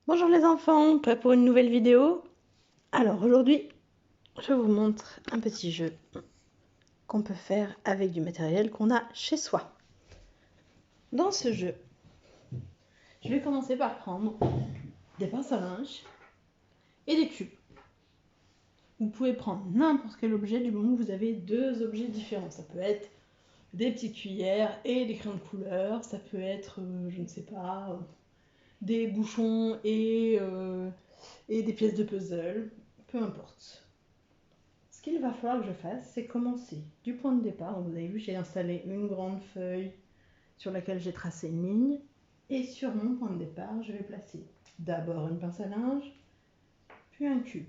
Bonjour les enfants, prêts pour une nouvelle vidéo? Alors aujourd'hui, je vous montre un petit jeu qu'on peut faire avec du matériel qu'on a chez soi. Dans ce jeu, je vais commencer par prendre des pinces à linge et des cubes. Vous pouvez prendre n'importe quel objet du moment où vous avez deux objets différents. Ça peut être des petites cuillères et des crayons de couleur, ça peut être, je ne sais pas, des bouchons et des pièces de puzzle, peu importe. Ce qu'il va falloir que je fasse, c'est commencer du point de départ. Donc vous avez vu, j'ai installé une grande feuille sur laquelle j'ai tracé une ligne. Et sur mon point de départ, je vais placer d'abord une pince à linge, puis un cube.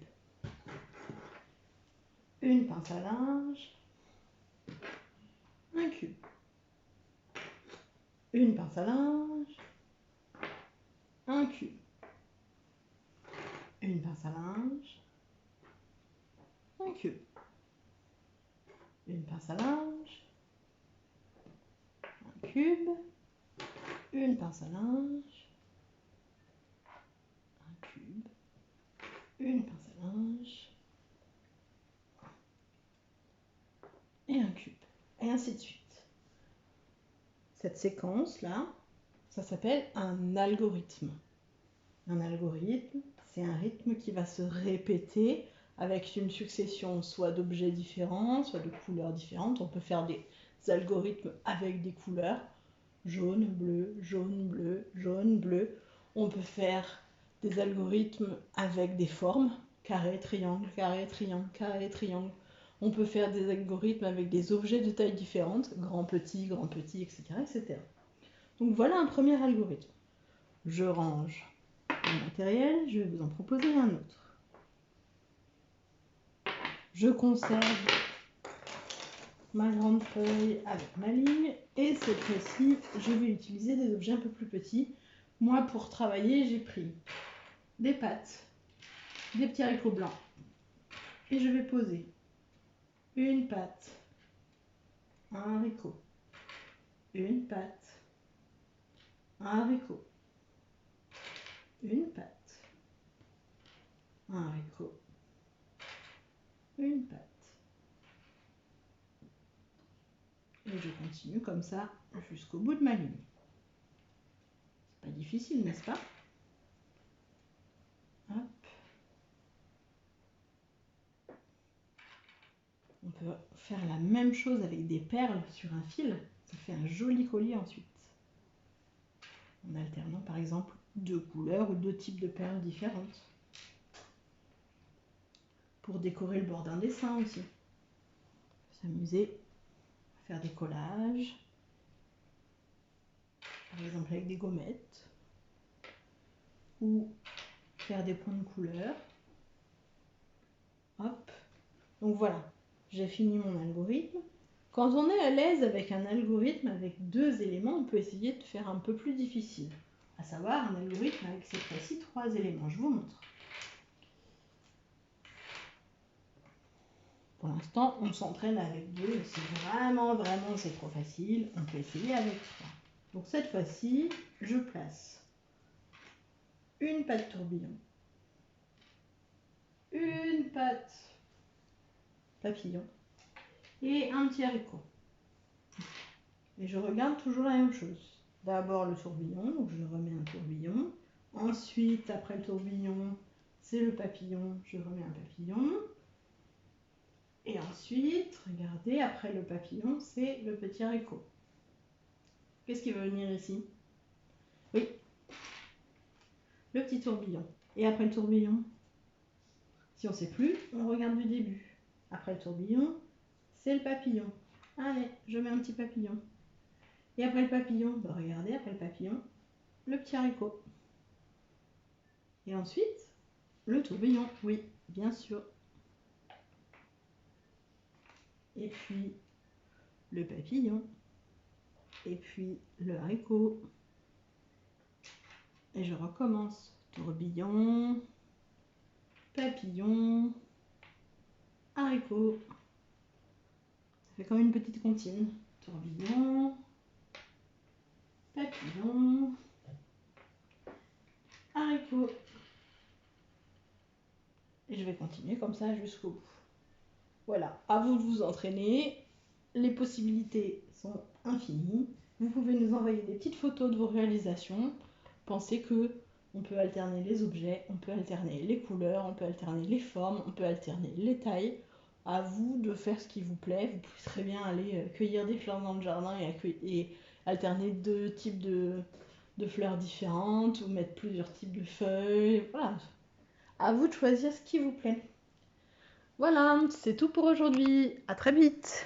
Une pince à linge, un cube. Une pince à linge, un cube. Une pince à linge, un cube. Une pince à linge, un cube. Une pince à linge, un cube. Une pince à linge et un cube. Et ainsi de suite. Cette séquence-là, ça s'appelle un algorithme. Un algorithme, c'est un rythme qui va se répéter avec une succession soit d'objets différents, soit de couleurs différentes. On peut faire des algorithmes avec des couleurs, jaune, bleu, jaune, bleu, jaune, bleu. On peut faire des algorithmes avec des formes, carré, triangle, carré, triangle, carré, triangle. On peut faire des algorithmes avec des objets de taille différente, grand, petit, etc., etc. Donc voilà un premier algorithme. Je range le matériel, je vais vous en proposer un autre. Je conserve ma grande feuille avec ma ligne et cette fois-ci, je vais utiliser des objets un peu plus petits. Moi, pour travailler, j'ai pris des pâtes, des petits haricots blancs et je vais poser une pâte, un haricot, une pâte, un haricot, une pâte, un haricot, une pâte. Et je continue comme ça jusqu'au bout de ma ligne. C'est pas difficile, n'est-ce pas? Hop. On peut faire la même chose avec des perles sur un fil. Ça fait un joli collier ensuite. En alternant par exemple deux couleurs ou deux types de perles différentes. Pour décorer le bord d'un dessin aussi. On peut s'amuser à faire des collages. Par exemple avec des gommettes. Ou faire des points de couleur. Hop. Donc voilà, j'ai fini mon algorithme. Quand on est à l'aise avec un algorithme avec deux éléments, on peut essayer de faire un peu plus difficile. À savoir un algorithme avec cette fois-ci trois éléments. Je vous montre. Pour l'instant, on s'entraîne avec deux. Et si vraiment c'est trop facile, on peut essayer avec trois. Donc cette fois-ci, je place une patte tourbillon, une patte papillon et un petit haricot. Et je regarde toujours la même chose. D'abord le tourbillon, donc je remets un tourbillon. Ensuite, après le tourbillon, c'est le papillon, je remets un papillon. Et ensuite, regardez, après le papillon, c'est le petit haricot. Qu'est-ce qui va venir ici? Oui, le petit tourbillon. Et après le tourbillon, si on ne sait plus, on regarde du début. Après le tourbillon, c'est le papillon. Allez, je mets un petit papillon. Et après le papillon, bah regardez, après le papillon, le petit haricot. Et ensuite, le tourbillon, oui, bien sûr. Et puis, le papillon. Et puis, le haricot. Et je recommence. Tourbillon, papillon, haricot. Ça fait comme une petite comptine. Tourbillon, papillon, haricot. vais continuer comme ça jusqu'au bout. Voilà, à vous de vous entraîner. Les possibilités sont infinies. Vous pouvez nous envoyer des petites photos de vos réalisations. Pensez que on peut alterner les objets, on peut alterner les couleurs, on peut alterner les formes, on peut alterner les tailles. À vous de faire ce qui vous plaît. Vous pouvez très bien aller cueillir des fleurs dans le jardin et alterner 2 types de fleurs différentes ou mettre plusieurs types de feuilles. Voilà. À vous de choisir ce qui vous plaît. Voilà, c'est tout pour aujourd'hui. À très vite.